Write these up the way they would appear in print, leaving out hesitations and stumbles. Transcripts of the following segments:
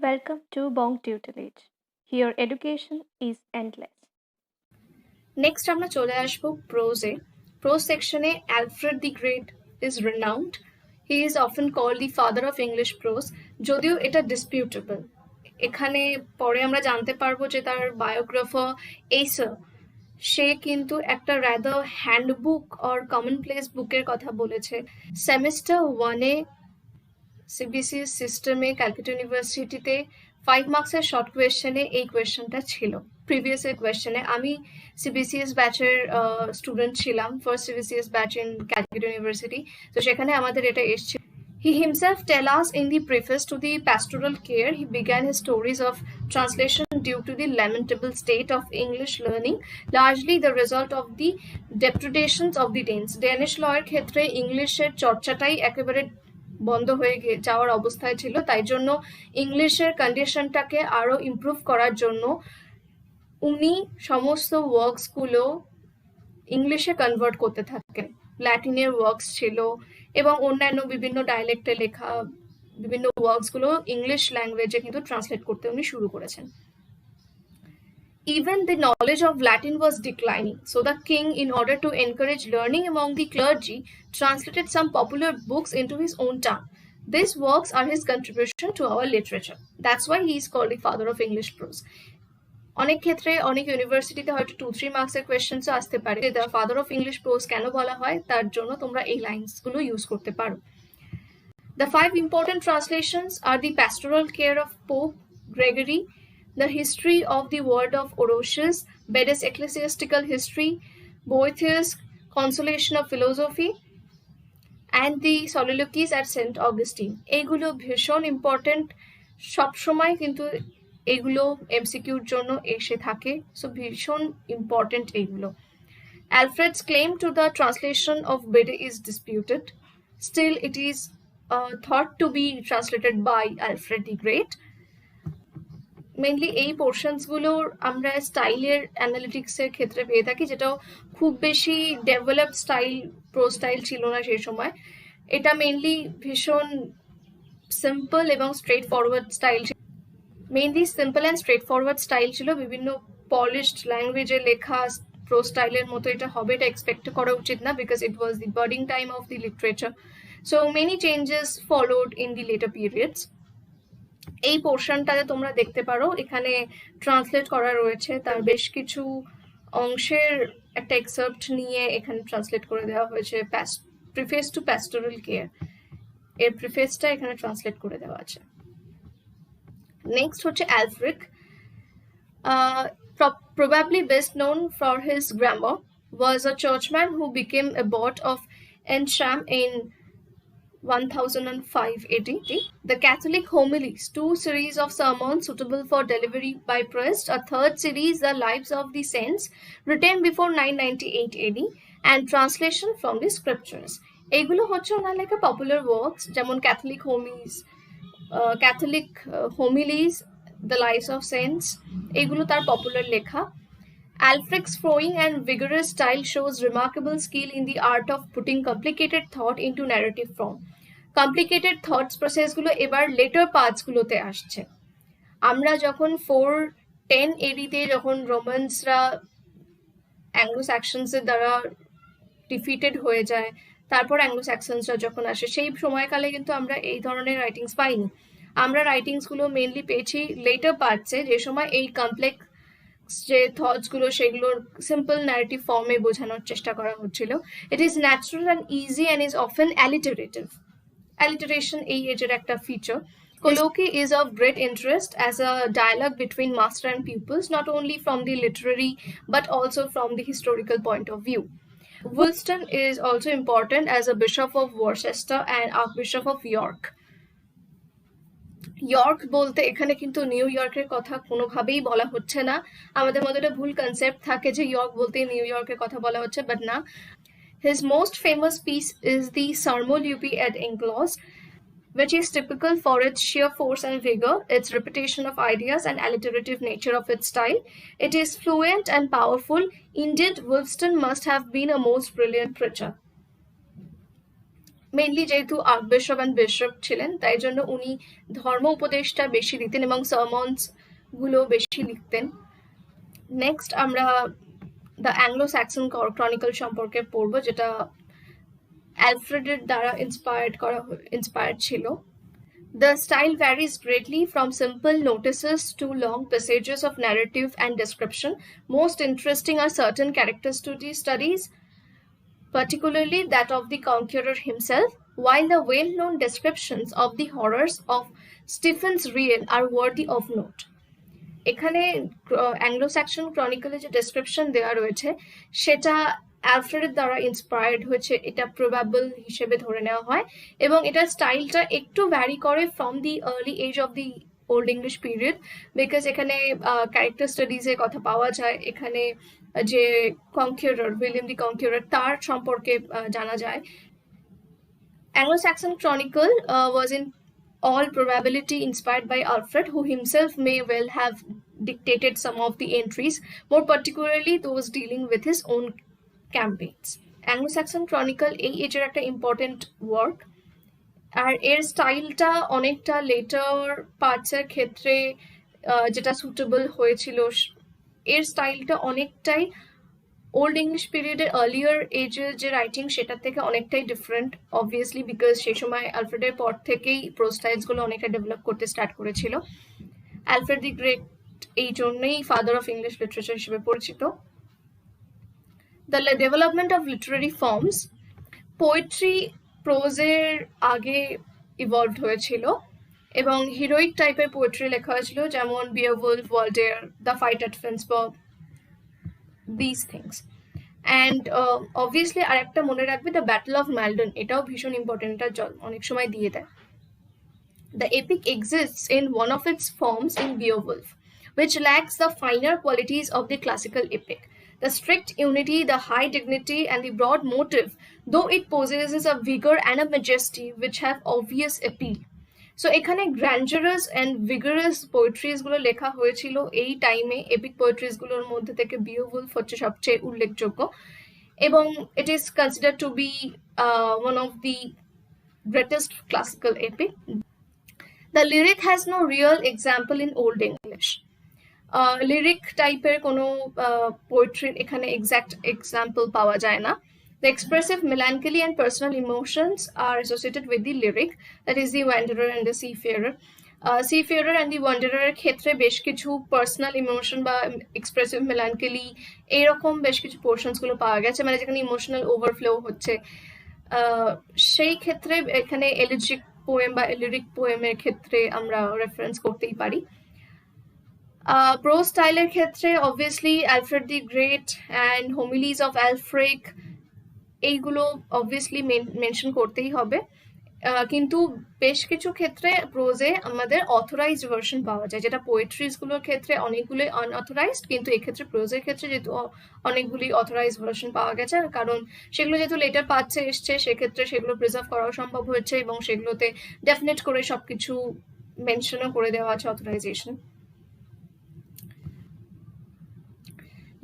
Welcome to Bong Tutelage. Here education is endless. Next আমরা চলে আসবো প্রোজে। প্রোজ সেকশনে Alfred the great is renowned. He is often called the father of English prose, যদিও এটা ডিসপিউটেবল। এখানে পরে আমরা জানতে পারবো যে তার বায়োগ্রাফার এইসার, সে কিন্তু একটা rather handbook or common place বুকের কথা বলেছে। সেমিস্টার ওয়ানে সিবিসিএস সিস্টেমে ক্যালকাটা ইউনিভার্সিটিতে 5 মার্কসের শর্ট কোয়েশ্চেনে এই কোয়েশ্চেনটা ছিল। প্রিভিয়াস এর কোয়েশ্চেনে আমি সিবিসিএস ব্যাচের স্টুডেন্ট ছিলাম, first CBCS batch in Calcutta university, তো সেখানে আমাদের এটা এসেছিল। He himself tells us in the preface to the Pastoral Care he began his stories of translation due to the lamentable state of English learning, largely the result of the depredations of the Danes. Danish লয়ের ক্ষেত্রে ইংলিশের চর্চাটাই একেবারে বন্ধ হয়ে যাওয়ার অবস্থায় ছিল, তাই জন্য ইংলিশের কন্ডিশনটাকে আরো ইমপ্রুভ করার জন্য উনি সমস্ত ওয়ার্কসগুলো ইংলিশে কনভার্ট করতে থাকেন। ল্যাটিনের ওয়ার্কস ছিল এবং অন্যান্য বিভিন্ন ডায়ালেক্টে লেখা বিভিন্ন ওয়ার্কসগুলো ইংলিশ ল্যাঙ্গুয়েজে কিন্তু ট্রান্সলেট করতে উনি শুরু করেছেন। Even the knowledge of Latin was declining, so the king, in order to encourage learning among the clergy, translated some popular books into his own tongue. These works are his contribution to our literature. That's why he is called the father of English prose. অনেক ক্ষেত্রে অনেক ইউনিভার্সিটিতে হয়তো 2-3 মার্কসের questions আসতে পারে, the father of English pros কেন বলা হয় তার জন্য তোমরা এই লাইনসগুলো ইউজ করতে পারো। The 5 important translations are the Pastoral Care of Pope Gregory, the History of the Word of Orosius, Bede's Ecclesiastical History, Boethius' Consolation of Philosophy, and the Soliloquies at St. Augustine. এইগুলো ভীষণ important, সবসময় কিন্তু এগুলো এমসিকিউর জন্য এসে থাকে, so ভীষণ ইম্পর্টেন্ট এইগুলো। Alfred's claim to the translation of Bede is disputed. Still, it is thought to be translated by Alfred the Great. Mainly এই পোর্শনসগুলোর আমরা স্টাইলের অ্যানালিটিক্সের ক্ষেত্রে পেয়ে থাকি, যেটাও খুব বেশি ডেভেলপড স্টাইল প্রো স্টাইল ছিল না সেই সময়। এটা মেইনলি ভীষণ সিম্পল এবং স্ট্রেট ফরওয়ার্ড স্টাইল ছিল, mainly simple and straight forward style ছিল। বিভিন্ন পলিশড ল্যাঙ্গুয়েজে লেখা প্রো স্টাইলের মতো এটা হবে এটা এক্সপেক্ট করা উচিত না, because it was the birding time of the literature. So many changes followed in the letter periods. এই পোর্শনটাতে তোমরা দেখতে পারো এখানে ট্রান্সলেট করা রয়েছে, তার বেশ কিছু অংশের একটা এক্সার্প্ট নিয়ে এখানে ট্রান্সলেট করে দেওয়া হয়েছে। প্রিফেস টু প্যাস্টোরাল কেয়ার, এর প্রিফেসটা এখানে ট্রান্সলেট করে দেওয়া আছে। নেক্সট হচ্ছে অ্যালফ্রিক, probably best known for his grammar, was a churchman who became abbot of Ensham in 1005 AD. The Catholic Homilies, 2 series of sermons suitable for delivery by priest, a third series, The Lives of the Saints, written before 998 AD, and translation from the scriptures. এইগুলো হচ্ছে ওনার লেখা popular works, যেমন Catholic Homilies, the Lives of Saints, এগুলো তার popular লেখা। Alfred's flowing and vigorous style shows remarkable skill in the art of putting complicated thought into narrative form. Complicated thoughts প্রসেসগুলো এবার letter পার্টসগুলোতে আসছে। আমরা যখন 410 AD-তে যখন রোমানসরা অ্যাংলো স্যাক্সনসের দ্বারা ডিফিটেড হয়ে যায়, তারপর অ্যাংলো স্যাক্সনসরা যখন আসে, সেই সময়কালে কিন্তু আমরা এই ধরনের রাইটিংস পাইনি। আমরা রাইটিংসগুলো মেনলি পেয়েছি লেটার পার্টসে, যে সময় এই কমপ্লেক্স যে থটসগুলো সেগুলোর সিম্পল ন্যারেটিভ ফর্মে বোঝানোর চেষ্টা করা হচ্ছিল। It is natural and easy and is often alliterative. Alliteration এই এজের একটা ফিচার। Colloquy is of great interest as a dialogue between master and pupils, not only from the literary but also from the historical point of view. Wulstan is also important as a bishop of Worcester and archbishop of York. York বলতে এখানে কিন্তু new ইয়র্কের কথা কোনোভাবেই বলা হচ্ছে না। আমাদের মধ্যে একটা ভুল কনসেপ্ট থাকে যে ইয়র্ক বলতে নিউ ইয়র্কের কথা বলা হচ্ছে, বাট না। His most famous piece is the Sarmolupi at Inglos, which is typical for its sheer force and vigor, its repetition of ideas and alliterative nature of its style. It is fluent and powerful. Indeed, Wulfstan must have been a most brilliant preacher. Mainly যেহেতু আর্কবিশপ and bishop ছিলেন তাই জন্য উনি ধর্ম উপদেশটা বেশি দিতেন এবং সার্মনস গুলো বেশি লিখতেন। নেক্সট আমরা দ্য অ্যাংলো স্যাক্সন ক্রনিকল সম্পর্কে পড়বো, যেটা অ্যালফ্রেডের দ্বারা ইন্সপায়ার্ড ছিল। The style varies greatly from simple notices to long passages of narrative and description. Most interesting are certain character studies, particularly that of the conqueror himself, while the well-known descriptions of the horrors of Stephen's Real are worthy of note. এখানে Anglo Saxon ক্রনিকলে যে description দেওয়া রয়েছে সেটা অ্যালফ্রেডের দ্বারা inspired হয়েছে, এটা probable হিসেবে ধরে নেওয়া হয়, এবং এটার স্টাইলটা একটু ভ্যারি করে from the early age of the old English period, because এখানে ক্যারেক্টার স্টাডিজের কথা পাওয়া যায়। এখানে যে কনকিউরার, উইলিয়াম দি কনকিউরার, তার সম্পর্কে জানা যায়। Anglo-Saxon Chronicle was in all probability inspired by Alfred, who himself may well have dictated some of the entries, more particularly those dealing with his own campaigns. Anglo-Saxon Chronicle এই এজের একটা ইম্পর্টেন্ট ওয়ার্ক, আর এর স্টাইলটা অনেকটা letter পার্টসের ক্ষেত্রে যেটা suitable হয়েছিল, এর স্টাইলটা অনেকটাই ওল্ড ইংলিশ পিরিয়ডের আর্লিয়ার এজের যে রাইটিং সেটার থেকে অনেকটাই ডিফারেন্ট, অবভিয়াসলি বিকজ সেই সময় অ্যালফ্রেডের পর থেকেই প্রোজ স্টাইলসগুলো অনেকটা ডেভেলপ করতে স্টার্ট করেছিল। অ্যালফ্রেড দি গ্রেট এই জন্যই ফাদার অফ ইংলিশ লিটারেচার হিসেবে পরিচিত। The development of literary forms, poetry প্রোজের আগে ইভলভড হয়েছিল এবং হিরোইক টাইপের পোয়েট্রি লেখা হয়েছিল, যেমন Beowulf, Waldere, the Fight at Finnsburg, these things. And obviously আরেকটা মনে রাখবে, দ্য ব্যাটল অফ ম্যালডন, এটাও ভীষণ ইম্পর্টেন্ট, এটা অনেক সময় দিয়ে দেয়। The epic exists in one of its forms in Beowulf, which lacks the finer qualities of the classical epic. The strict unity, the high dignity, and the broad motive, though it possesses a vigor and a majesty which have obvious appeal. So এখানে গ্র্যান্ডারাস and ভিগারাস পোয়েট্রিজগুলো লেখা হয়েছিল এই টাইমে। Epic পোয়েট্রিজগুলোর মধ্যে থেকে বিওউলফ হচ্ছে সবচেয়ে উল্লেখযোগ্য, এবং it is consider to be one of the greatest classical epic. The lyric has no real example in old English. Lyric টাইপের কোনো পোয়েট্রির এখানে এক্সাক্ট এক্সাম্পল পাওয়া যায় না। The expressive melancholy and personal emotions are associated with the lyric, that is the wanderer and the seafarer. Seafarer and the wanderer ক্ষেত্রে বেশ কিছু personal emotion বা এক্সপ্রেসিভ মেলানকলি এইরকম বেশ কিছু পোর্শনস গুলো পাওয়া গেছে, মানে যেখানে ইমোশনাল ওভারফ্লো হচ্ছে। সেই ক্ষেত্রে এখানে এলিজিক পোয়েম বা লিরিক পোয়েমের ক্ষেত্রে আমরা রেফারেন্স করতেই পারি। প্রোজ স্টাইলের ক্ষেত্রে obviously Alfred the Great and Homilies of Aelfric এইগুলো অবভিয়াসলি মেনশন করতেই হবে, কিন্তু বেশ কিছু ক্ষেত্রে প্রোজে আমাদের অথরাইজড ভার্সন পাওয়া যায়, যেটা পোয়েট্রিজগুলোর ক্ষেত্রে অনেকগুলোই আনঅথরাইজড, কিন্তু এক্ষেত্রে প্রোজের ক্ষেত্রে যেহেতু অনেকগুলি অথরাইজড ভার্সন পাওয়া গেছে, কারণ সেগুলো যেহেতু লেটার পাচ্ছে এসছে সেক্ষেত্রে সেগুলো প্রিজার্ভ করাও সম্ভব হয়েছে এবং সেগুলোতে ডেফিনেট করে সবকিছু মেনশনও করে দেওয়া আছে অথরাইজেশন।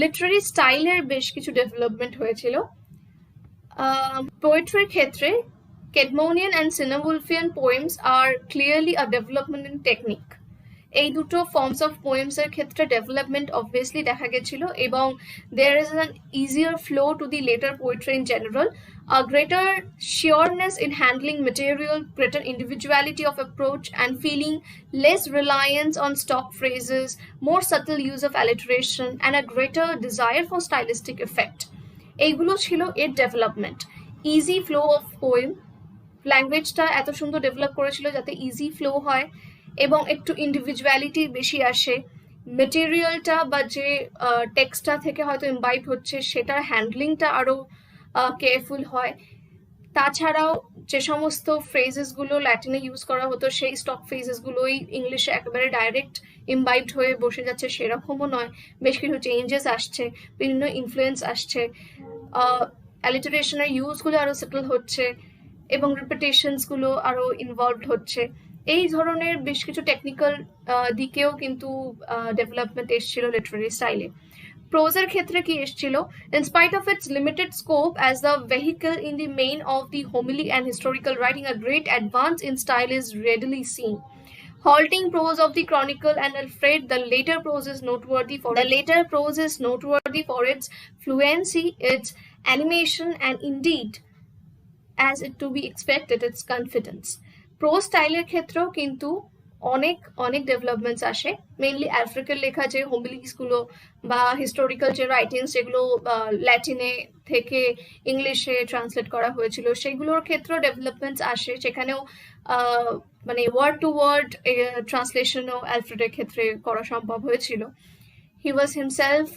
লিটারারি স্টাইলের বেশ কিছু ডেভেলপমেন্ট হয়েছিল পোয়েট্রির ক্ষেত্রে। Kedmonian and Cinewulfian poems are clearly a development in technique. এই দুটো ফর্মস অফ পোয়েমস এর ক্ষেত্রে ডেভেলপমেন্ট অবভিয়াসলি দেখা গেছিল, এবং there is an easier flow to the later poetry in general, a greater sureness in handling material, greater individuality of approach and feeling, less reliance on stock phrases, more subtle use of alliteration, and a greater desire for stylistic effect. এইগুলো ছিল এর development. Easy flow of poem, ল্যাঙ্গুয়েজটা এত সুন্দর develop করেছিল যাতে easy flow হয় এবং একটু ইন্ডিভিজুয়ালিটি বেশি আসে। মেটেরিয়ালটা বা যে টেক্সটটা থেকে হয়তো ইম্বাইব হচ্ছে সেটার হ্যান্ডলিংটা আরও কেয়ারফুল হয়। তাছাড়াও যে সমস্ত ফ্রেজেসগুলো ল্যাটিনে ইউজ করা হতো সেই স্টক ফ্রেজেসগুলোই ইংলিশে একেবারে ডাইরেক্ট ইম্বাইবড হয়ে বসে যাচ্ছে সেরকমও নয়, বেশ কিছু চেঞ্জেস আসছে, বিভিন্ন ইনফ্লুয়েন্স আসছে, অ্যালিটারেশনের ইউজগুলো আরও সেটেল হচ্ছে এবং রিপিটেশনসগুলো আরও ইনভলভড হচ্ছে। এই ধরনের বেশ কিছু টেকনিক্যাল দিকেও কিন্তু ডেভেলপমেন্ট এসেছিল লিটারারি স্টাইলে। প্রোজের ক্ষেত্রে কি এসেছিল? In spite of its limited scope as the vehicle in the main of the homily and historical writing, a great advance in style is readily seen. Halting prose of the Chronicle and Alfred, the later prose is noteworthy for its fluency, its animation, and indeed, as it to be expected, its confidence. Pro স্টাইলের ক্ষেত্রেও কিন্তু অনেক অনেক developments আসে, mainly আফ্রিকার লেখা যে হোমিলিসগুলো বা হিস্টোরিক্যাল যে রাইটিংস যেগুলো ল্যাটিনে থেকে ইংলিশে ট্রান্সলেট করা হয়েছিল সেগুলোর ক্ষেত্রেও ডেভেলপমেন্টস আসে, সেখানেও মানে ওয়ার্ড টু ওয়ার্ড ট্রান্সলেশনও অ্যালফ্রেডের ক্ষেত্রে করা সম্ভব হয়েছিল. He was himself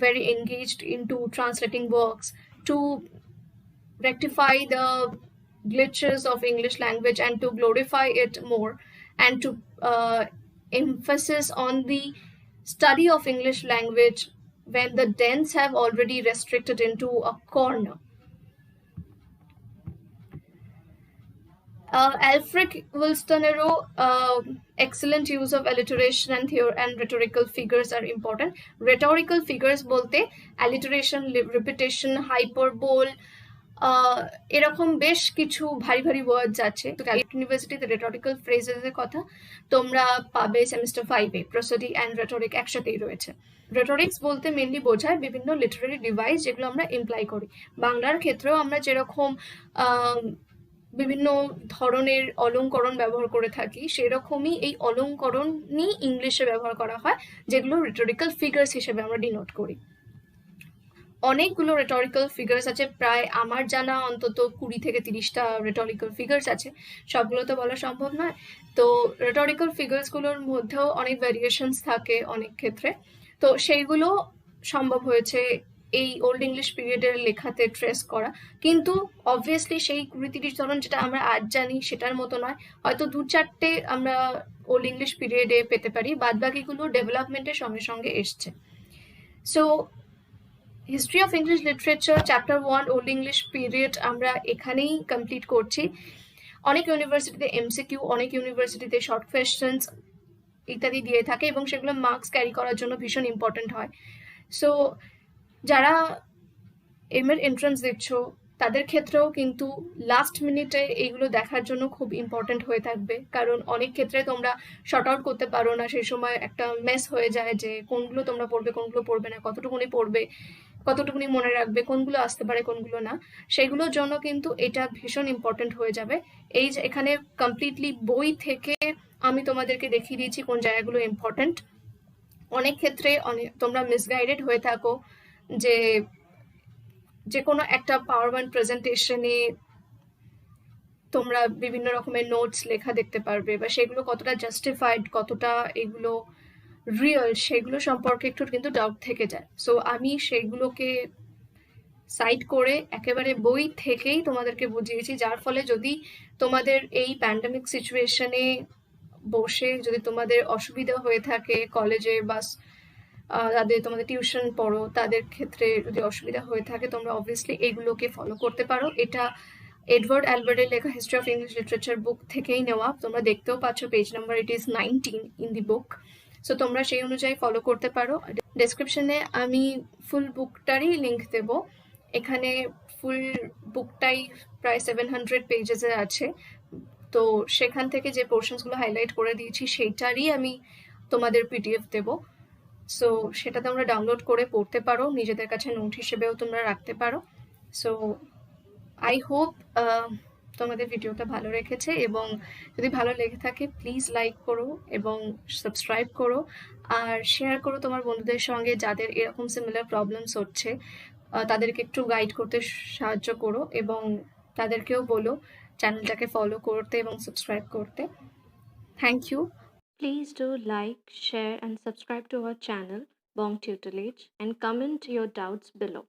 very engaged into translating works to rectify the glitches of English language and to glorify it more, and to emphasis on the study of English language when the Danes have already restricted into a corner. Alfred Wollstonecraft, excellent use of alliteration and rhetorical figures are important. Rhetorical figures bolte alliteration, repetition, hyperbole, এরকম বেশ কিছু ভারী ভারী ওয়ার্ডস আছে. তো California ইউনিভার্সিটিতে রেটরিক্যাল ফ্রেজেসের কথা তোমরা পাবে সেমিস্টার 5-এ. প্রসোডি অ্যান্ড রেটরিক একসাথেই রয়েছে. রেটরিক্স বলতে মেনলি বোঝায় বিভিন্ন লিটারারি ডিভাইস যেগুলো আমরা এমপ্লয় করি. বাংলার ক্ষেত্রেও আমরা যেরকম বিভিন্ন ধরনের অলঙ্করণ ব্যবহার করে থাকি, সেরকমই এই অলঙ্করণই ইংলিশে ব্যবহার করা হয়, যেগুলো রেটরিক্যাল ফিগার্স হিসেবে আমরা ডিনোট করি. অনেকগুলো রেটরিক্যাল ফিগার্স আছে, প্রায় আমার জানা অন্তত 20 থেকে 30টা রেটরিক্যাল ফিগার্স আছে, সবগুলো তো বলা সম্ভব নয়. তো রেটরিক্যাল ফিগার্সগুলোর মধ্যেও অনেক ভ্যারিয়েশনস থাকে অনেক ক্ষেত্রে. তো সেইগুলো সম্ভব হয়েছে এই ওল্ড ইংলিশ পিরিয়ডের লেখাতে ট্রেস করা, কিন্তু অবভিয়াসলি সেই 20-30 ধরন যেটা আমরা আজ জানি সেটার মতো নয়, হয়তো 2-4টে আমরা ওল্ড ইংলিশ পিরিয়ডে পেতে পারি, বাদ বাকিগুলো ডেভেলপমেন্টের সঙ্গে সঙ্গে এসছে. So history of English literature chapter 1 old English period আমরা এখানেই কমপ্লিট করছি. অনেক ইউনিভার্সিটিতে এমসিকিউ, অনেক ইউনিভার্সিটিতে শর্ট কোয়েশ্চেন্স ইত্যাদি দিয়ে থাকে এবং সেগুলো মার্কস ক্যারি করার জন্য ভীষণ ইম্পর্টেন্ট হয়. সো যারা এর এন্ট্রান্স দিচ্ছ তাদের ক্ষেত্রেও কিন্তু লাস্ট মিনিটে এইগুলো দেখার জন্য খুব ইম্পর্টেন্ট হয়ে থাকবে, কারণ অনেক ক্ষেত্রে তোমরা শর্ট আউট করতে পারো না, সেই সময় একটা মেস হয়ে যায় যে কোনগুলো তোমরা পড়বে কোনগুলো পড়বে না, কতটুকুনি পড়বে কতটুকুনি মনে রাখবে, কোনগুলো আসতে পারে কোনগুলো না, সেগুলোর জন্য কিন্তু এটা ভীষণ ইম্পর্টেন্ট হয়ে যাবে. এই যে এখানে কমপ্লিটলি বই থেকে আমি তোমাদেরকে দেখিয়ে দিয়েছি কোন জায়গাগুলো ইম্পর্টেন্ট. অনেক ক্ষেত্রে তোমরা মিসগাইডেড হয়ে থাকো যে কোনো একটা পাওয়ার পয়েন্ট প্রেজেন্টেশনে তোমরা বিভিন্ন রকমের নোটস লেখা দেখতে পারবে, বা সেগুলো কতটা জাস্টিফাইড, কতটা এগুলো রিয়েল, সেগুলো সম্পর্কে একটু কিন্তু ডাউট থেকে যায়. সো আমি সেগুলোকে সাইড করে একেবারে বই থেকেই তোমাদেরকে বুঝিয়েছি, যার ফলে যদি তোমাদের এই প্যান্ডেমিক সিচুয়েশনে বসে যদি তোমাদের অসুবিধা হয়ে থাকে কলেজে বা তাদের তোমাদের টিউশন পড়ো তাদের ক্ষেত্রে যদি অসুবিধা হয়ে থাকে, তোমরা অবভিয়াসলি এগুলোকে ফলো করতে পারো. এটা এডওয়ার্ড অ্যালবার্টের লেখা হিস্ট্রি অফ ইংলিশ লিটারেচার বুক থেকেই নেওয়া. তোমরা দেখতেও পাচ্ছ page number it is 19 in the book. So তোমরা সেই অনুযায়ী ফলো করতে পারো. ডেসক্রিপশনে আমি ফুল বুকটারই লিঙ্ক দেব. এখানে ফুল বুকটাই প্রায় 700 পেজেসে আছে, তো সেখান থেকে যে পোর্শনসগুলো হাইলাইট করে দিয়েছি সেইটারই আমি তোমাদের পিডিএফ দেব. সো সেটা তোমরা ডাউনলোড করে পড়তে পারো, নিজেদের কাছে নোট হিসেবেও তোমরা রাখতে পারো. সো আই হোপ তোমাদের ভিডিওটা ভালো রেখেছে, এবং যদি ভালো লেগে থাকে প্লিজ লাইক করো এবং সাবস্ক্রাইব করো, আর শেয়ার করো তোমার বন্ধুদের সঙ্গে যাদের এরকম সিমিলার প্রবলেমস হচ্ছে, তাদেরকে একটু গাইড করতে সাহায্য করো, এবং তাদেরকেও বলো চ্যানেলটাকে ফলো করতে এবং সাবস্ক্রাইব করতে. Thank you. Please do like, share, and subscribe to our channel, Bong Tutelage, and comment your doubts below.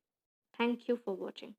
Thank you for watching.